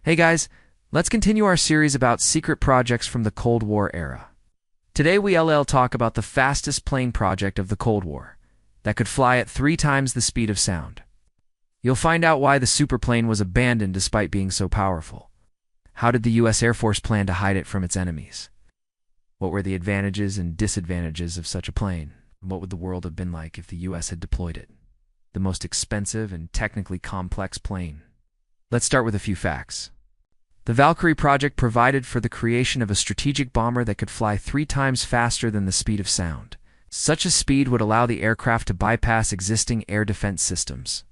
Hey guys, let's continue our series about secret projects from the Cold War era. Today we'll talk about the fastest plane project of the Cold War, that could fly at 3 times the speed of sound. You'll find out why the superplane was abandoned despite being so powerful. How did the US Air Force plan to hide it from its enemies? What were the advantages and disadvantages of such a plane? And what would the world have been like if the US had deployed it? The most expensive and technically complex plane. Let's start with a few facts. The Valkyrie project provided for the creation of a strategic bomber that could fly 3 times faster than the speed of sound. Such a speed would allow the aircraft to bypass existing air defense systems.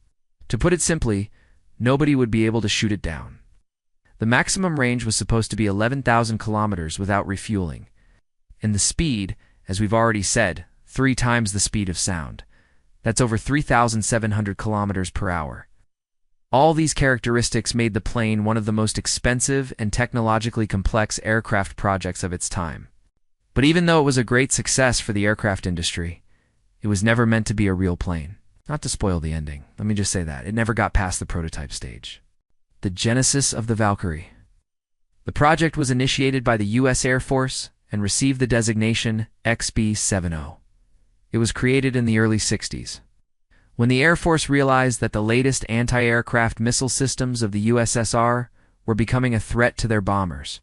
To put it simply, nobody would be able to shoot it down. The maximum range was supposed to be 11,000 kilometers without refueling, and the speed, as we've already said, 3 times the speed of sound. That's over 3,700 kilometers per hour. All these characteristics made the plane one of the most expensive and technologically complex aircraft projects of its time. But even though it was a great success for the aircraft industry, it was never meant to be a real plane. Not to spoil the ending, let me just say that. It never got past the prototype stage. The genesis of the Valkyrie. The project was initiated by the US Air Force and received the designation XB-70. It was created in the early 60s. When the Air Force realized that the latest anti-aircraft missile systems of the USSR were becoming a threat to their bombers,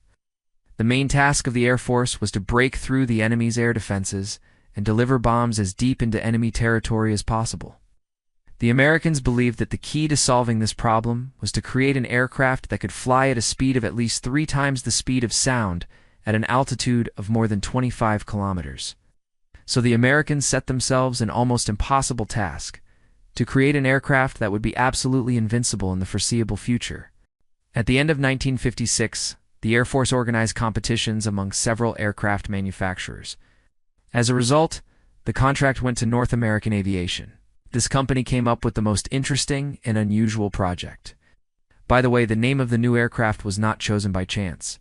the main task of the Air Force was to break through the enemy's air defenses and deliver bombs as deep into enemy territory as possible. The Americans believed that the key to solving this problem was to create an aircraft that could fly at a speed of at least 3 times the speed of sound at an altitude of more than 25 kilometers. So the Americans set themselves an almost impossible task: to create an aircraft that would be absolutely invincible in the foreseeable future. At the end of 1956, the Air Force organized competitions among several aircraft manufacturers. As a result, the contract went to North American Aviation. This company came up with the most interesting and unusual project. By the way, the name of the new aircraft was not chosen by chance.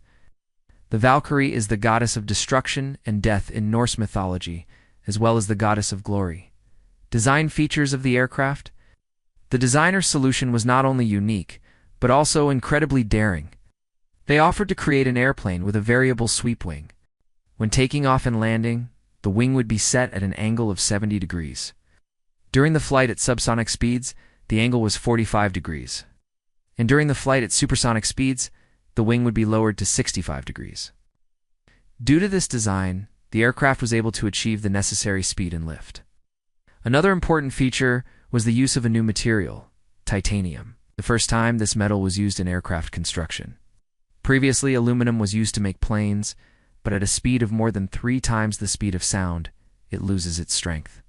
The Valkyrie is the goddess of destruction and death in Norse mythology, as well as the goddess of glory. Design features of the aircraft. The designer's solution was not only unique, but also incredibly daring. They offered to create an airplane with a variable sweep wing. When taking off and landing, the wing would be set at an angle of 70 degrees. During the flight at subsonic speeds, the angle was 45 degrees. And during the flight at supersonic speeds, the wing would be lowered to 65 degrees. Due to this design, the aircraft was able to achieve the necessary speed and lift. Another important feature was the use of a new material, titanium. The first time this metal was used in aircraft construction. Previously, aluminum was used to make planes, but at a speed of more than 3 times the speed of sound, it loses its strength.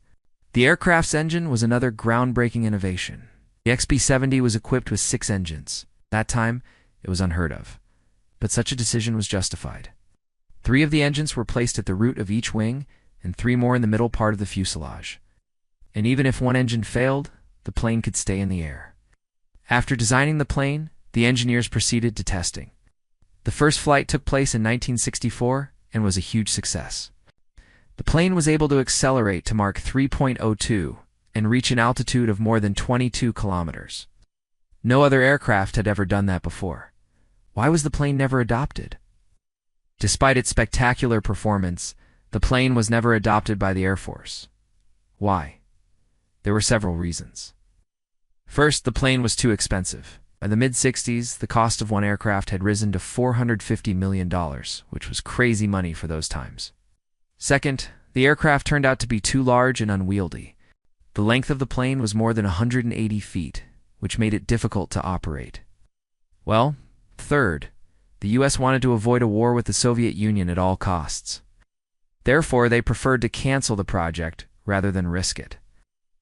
The aircraft's engine was another groundbreaking innovation. The XB-70 was equipped with 6 engines. At that time, it was unheard of. But such a decision was justified. 3 of the engines were placed at the root of each wing, and 3 more in the middle part of the fuselage. And even if one engine failed, the plane could stay in the air. After designing the plane, the engineers proceeded to testing. The first flight took place in 1964 and was a huge success. The plane was able to accelerate to Mach 3.02 and reach an altitude of more than 22 kilometers. No other aircraft had ever done that before. Why was the plane never adopted? Despite its spectacular performance, the plane was never adopted by the Air Force. Why? There were several reasons. First, the plane was too expensive. By the mid-60s, the cost of one aircraft had risen to $450 million, which was crazy money for those times. Second, the aircraft turned out to be too large and unwieldy. The length of the plane was more than 180 feet, which made it difficult to operate. Well, third, the US wanted to avoid a war with the Soviet Union at all costs. Therefore, they preferred to cancel the project rather than risk it.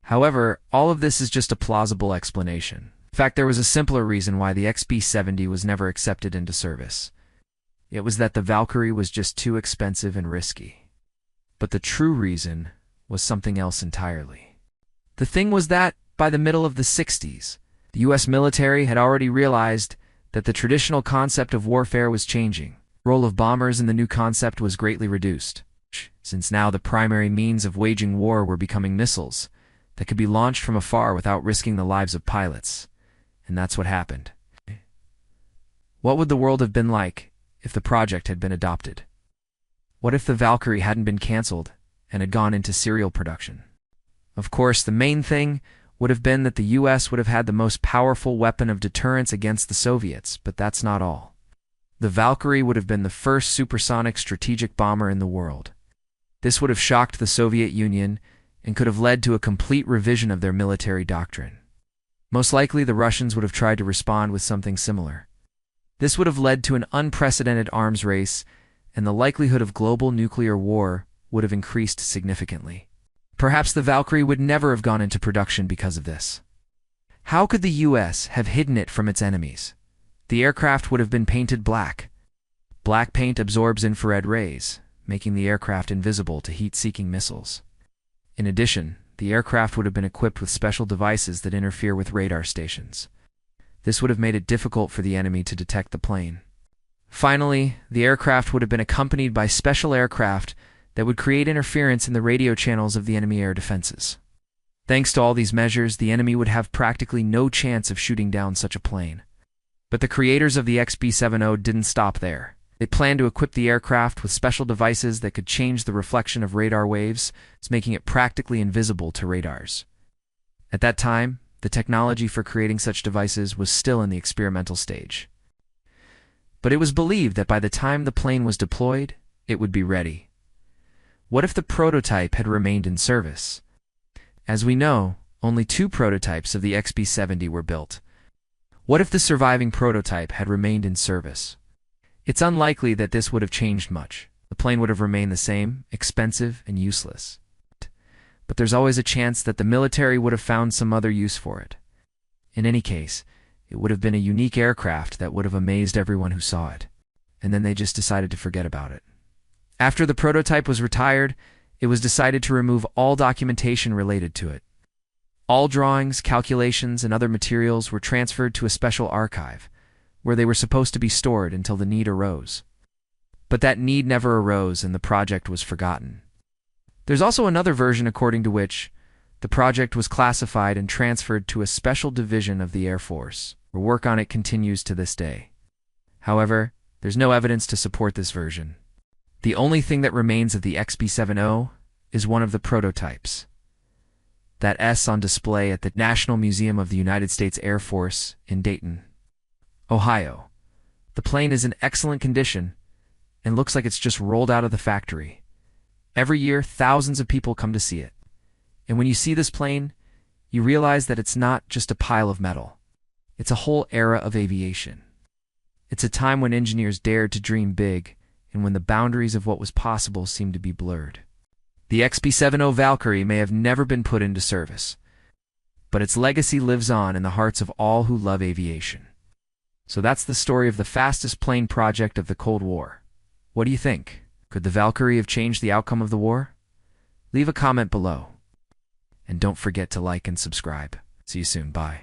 However, all of this is just a plausible explanation. In fact, there was a simpler reason why the XB-70 was never accepted into service. It was that the Valkyrie was just too expensive and risky. But the true reason was something else entirely. The thing was that, by the middle of the 60s, the US military had already realized that the traditional concept of warfare was changing. The role of bombers in the new concept was greatly reduced, since now the primary means of waging war were becoming missiles that could be launched from afar without risking the lives of pilots. And that's what happened. What would the world have been like if the project had been adopted? What if the Valkyrie hadn't been cancelled and had gone into serial production? Of course, the main thing would have been that the US would have had the most powerful weapon of deterrence against the Soviets, but that's not all. The Valkyrie would have been the first supersonic strategic bomber in the world. This would have shocked the Soviet Union and could have led to a complete revision of their military doctrine. Most likely, the Russians would have tried to respond with something similar. This would have led to an unprecedented arms race, and the likelihood of global nuclear war would have increased significantly. Perhaps the Valkyrie would never have gone into production because of this. How could the US have hidden it from its enemies? The aircraft would have been painted black. Black paint absorbs infrared rays, making the aircraft invisible to heat-seeking missiles. In addition, the aircraft would have been equipped with special devices that interfere with radar stations. This would have made it difficult for the enemy to detect the plane. Finally, the aircraft would have been accompanied by special aircraft that would create interference in the radio channels of the enemy air defenses. Thanks to all these measures, the enemy would have practically no chance of shooting down such a plane. But the creators of the XB-70 didn't stop there. They planned to equip the aircraft with special devices that could change the reflection of radar waves, making it practically invisible to radars. At that time, the technology for creating such devices was still in the experimental stage. But it was believed that by the time the plane was deployed, it would be ready. What if the prototype had remained in service? As we know, only 2 prototypes of the XB-70 were built. What if the surviving prototype had remained in service? It's unlikely that this would have changed much. The plane would have remained the same, expensive and useless. But there's always a chance that the military would have found some other use for it. In any case, it would have been a unique aircraft that would have amazed everyone who saw it. And then they just decided to forget about it. After the prototype was retired, it was decided to remove all documentation related to it. All drawings, calculations, and other materials were transferred to a special archive, where they were supposed to be stored until the need arose. But that need never arose and the project was forgotten. There's also another version according to which the project was classified and transferred to a special division of the Air Force, where work on it continues to this day. However, there's no evidence to support this version. The only thing that remains of the XB-70 is one of the prototypes. That S on display at the National Museum of the United States Air Force in Dayton, Ohio. The plane is in excellent condition and looks like it's just rolled out of the factory. Every year, thousands of people come to see it. And when you see this plane, you realize that it's not just a pile of metal. It's a whole era of aviation. It's a time when engineers dared to dream big and when the boundaries of what was possible seemed to be blurred. The XB-70 Valkyrie may have never been put into service, but its legacy lives on in the hearts of all who love aviation. So that's the story of the fastest plane project of the Cold War. What do you think? Could the Valkyrie have changed the outcome of the war? Leave a comment below. And don't forget to like and subscribe. See you soon. Bye.